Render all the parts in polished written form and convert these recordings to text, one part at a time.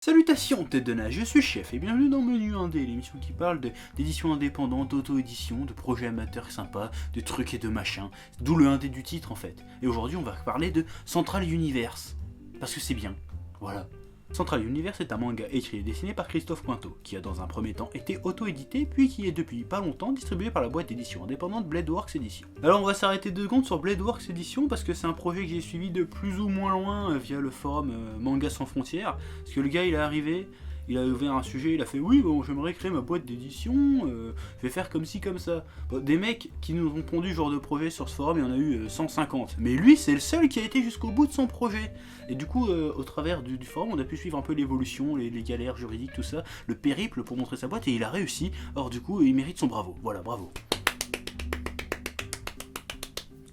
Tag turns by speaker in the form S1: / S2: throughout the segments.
S1: Salutations tête de nage, je suis Chef et bienvenue dans Menu Indé, l'émission qui parle d'édition indépendante, d'auto-édition, de projets amateurs sympas, de trucs et de machins, d'où le indé du titre en fait. Et aujourd'hui on va parler de Central Universe, parce que c'est bien, voilà. Central Universe est un manga écrit et dessiné par Christophe Cointeau, qui a dans un premier temps été auto-édité, puis qui est depuis pas longtemps distribué par la boîte d'édition indépendante Bladeworks Edition. Alors on va s'arrêter 2 secondes sur Bladeworks Edition, parce que c'est un projet que j'ai suivi de plus ou moins loin via le forum Manga Sans Frontières, parce que le gars il est arrivé, il a ouvert un sujet, il a fait oui bon j'aimerais créer ma boîte d'édition, je vais faire comme ci comme ça. Bon, des mecs qui nous ont pondu ce genre de projet sur ce forum, il y en a eu 150. Mais lui c'est le seul qui a été jusqu'au bout de son projet. Et du coup au travers du forum on a pu suivre un peu l'évolution, les galères juridiques, tout ça, le périple pour montrer sa boîte et il a réussi. Or du coup il mérite son bravo. Voilà, bravo.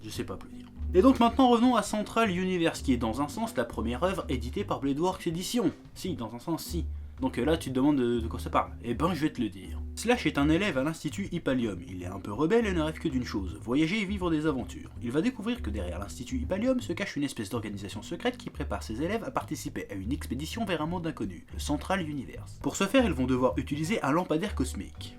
S1: Je sais pas applaudir. Et donc maintenant revenons à Central Universe, qui est dans un sens la première œuvre éditée par Bladeworks Edition. Si, dans un sens si. Donc là tu te demandes de quoi ça parle. Eh ben je vais te le dire. Slash est un élève à l'institut Hypalium. Il est un peu rebelle et ne rêve que d'une chose, voyager et vivre des aventures. Il va découvrir que derrière l'institut Hypalium se cache une espèce d'organisation secrète qui prépare ses élèves à participer à une expédition vers un monde inconnu, le Central Universe. Pour ce faire, ils vont devoir utiliser un lampadaire cosmique.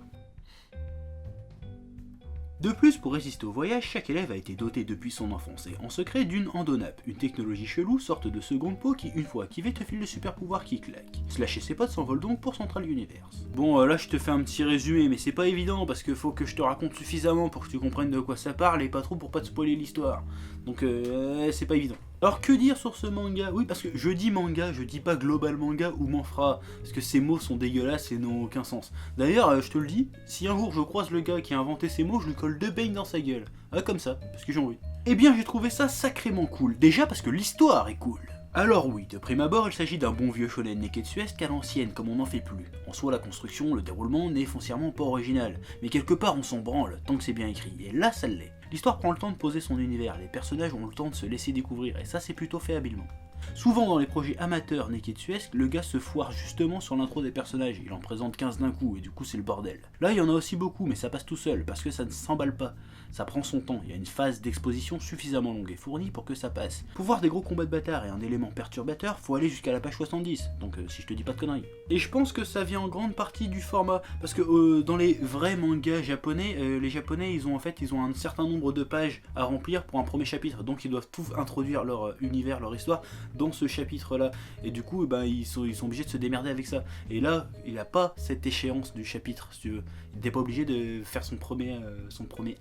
S1: De plus, pour résister au voyage, chaque élève a été doté depuis son enfance et en secret d'une endonape, une technologie chelou, sorte de seconde peau qui, une fois activée, te file le super pouvoir qui claque. Slash et ses potes s'envolent donc pour Central Universe. Bon, là je te fais un petit résumé, mais c'est pas évident parce que faut que je te raconte suffisamment pour que tu comprennes de quoi ça parle et pas trop pour pas te spoiler l'histoire. Donc c'est pas évident. Alors que dire sur ce manga? Oui, parce que je dis manga, je dis pas global manga ou manfra, parce que ces mots sont dégueulasses et n'ont aucun sens. D'ailleurs, je te le dis, si un jour je croise le gars qui a inventé ces mots, je lui colle 2 beignes dans sa gueule. Ah, comme ça, parce que j'ai envie. Eh bien, j'ai trouvé ça sacrément cool. Déjà parce que l'histoire est cool. Alors oui, de prime abord, il s'agit d'un bon vieux shonen neketsuesque à l'ancienne, comme on n'en fait plus. En soi, la construction, le déroulement n'est foncièrement pas original, mais quelque part on s'en branle, tant que c'est bien écrit, et là ça l'est. L'histoire prend le temps de poser son univers, les personnages ont le temps de se laisser découvrir, et ça c'est plutôt fait habilement. Souvent dans les projets amateurs neketsuesques, le gars se foire justement sur l'intro des personnages, il en présente 15 d'un coup, et du coup c'est le bordel. Là il y en a aussi beaucoup, mais ça passe tout seul, parce que ça ne s'emballe pas. Ça prend son temps, il y a une phase d'exposition suffisamment longue et fournie pour que ça passe. Pour voir des gros combats de bâtards et un élément perturbateur, faut aller jusqu'à la page 70, donc si je te dis pas de conneries. Et je pense que ça vient en grande partie du format, parce que dans les vrais mangas japonais, les japonais ils ont un certain nombre de pages à remplir pour un premier chapitre, donc ils doivent tout introduire leur univers, leur histoire dans ce chapitre là, et du coup ils sont obligés de se démerder avec ça. Et là, il n'a pas cette échéance du chapitre, si tu veux. Il n'était pas obligé de faire son premier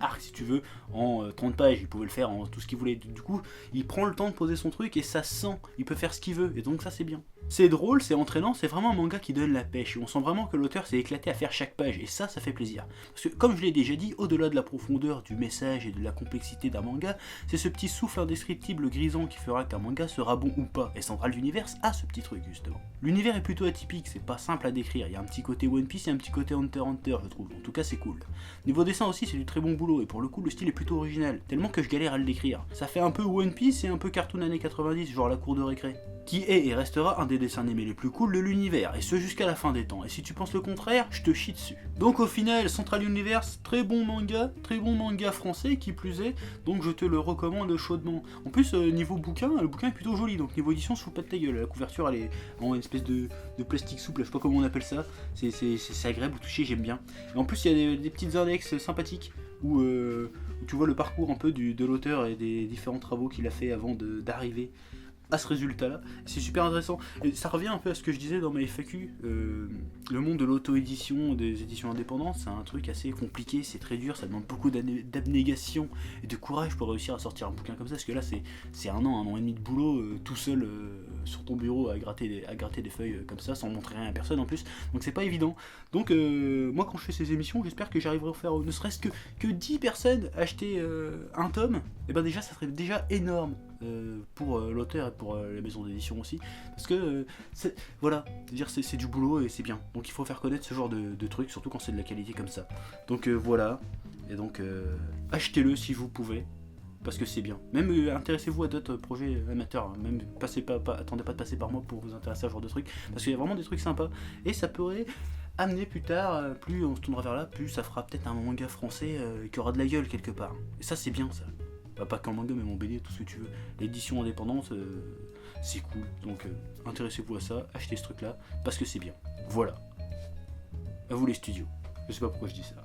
S1: arc, si tu veux, en 30 pages, il pouvait le faire en tout ce qu'il voulait. Du coup, il prend le temps de poser son truc et ça sent, il peut faire ce qu'il veut, et donc ça c'est bien. C'est drôle, c'est entraînant, c'est vraiment un manga qui donne la pêche, et on sent vraiment que l'auteur s'est éclaté à faire chaque page, et ça fait plaisir. Parce que, comme je l'ai déjà dit, au-delà de la profondeur du message et de la complexité d'un manga, c'est ce petit souffle indescriptible grisant qui fera qu'un manga sera bon ou pas, et Central Universe a ce petit truc, justement. L'univers est plutôt atypique, c'est pas simple à décrire, il y a un petit côté One Piece et un petit côté Hunter x Hunter, je trouve, en tout cas c'est cool. Niveau dessin aussi, c'est du très bon boulot, et pour le coup, le style est plutôt original, tellement que je galère à le décrire. Ça fait un peu One Piece et un peu cartoon années 90, genre la cour de récré. Qui est et restera un des dessins animés les plus cool de l'univers, et ce jusqu'à la fin des temps, et si tu penses le contraire, je te chie dessus. Donc au final, Central Universe, très bon manga français qui plus est, donc je te le recommande chaudement. En plus, niveau bouquin, le bouquin est plutôt joli, donc niveau édition, se fout pas de ta gueule, la couverture elle est en une espèce de plastique souple, je sais pas comment on appelle ça, c'est agréable au toucher, j'aime bien. Et en plus, il y a des petites index sympathiques, où tu vois le parcours un peu de l'auteur et des différents travaux qu'il a fait avant d'arriver à ce résultat là, c'est super intéressant, et ça revient un peu à ce que je disais dans ma FAQ, le monde de l'auto-édition, des éditions indépendantes, c'est un truc assez compliqué, c'est très dur, ça demande beaucoup d'abnégation et de courage pour réussir à sortir un bouquin comme ça, parce que là c'est un an et demi de boulot, tout seul sur ton bureau à gratter des feuilles comme ça, sans montrer rien à personne en plus, donc c'est pas évident. Donc moi quand je fais ces émissions, j'espère que j'arriverai à faire ne serait-ce que 10 personnes acheter un tome, et ben déjà ça serait déjà énorme. Pour l'auteur et pour les maisons d'édition aussi, parce que voilà, c'est du boulot et c'est bien, donc il faut faire connaître ce genre de trucs, surtout quand c'est de la qualité comme ça. Donc voilà, et donc achetez-le si vous pouvez, parce que c'est bien. Même intéressez-vous à d'autres projets amateurs, hein. Même attendez pas de passer par moi pour vous intéresser à ce genre de trucs, parce qu'il y a vraiment des trucs sympas, et ça pourrait amener plus tard, plus on se tournera vers là, plus ça fera peut-être un manga français qui aura de la gueule quelque part, et ça c'est bien ça. Pas qu'en manga, mais en BD, tout ce que tu veux. L'édition indépendante, c'est cool. Donc intéressez-vous à ça, achetez ce truc là, parce que c'est bien. Voilà. À vous les studios. Je sais pas pourquoi je dis ça.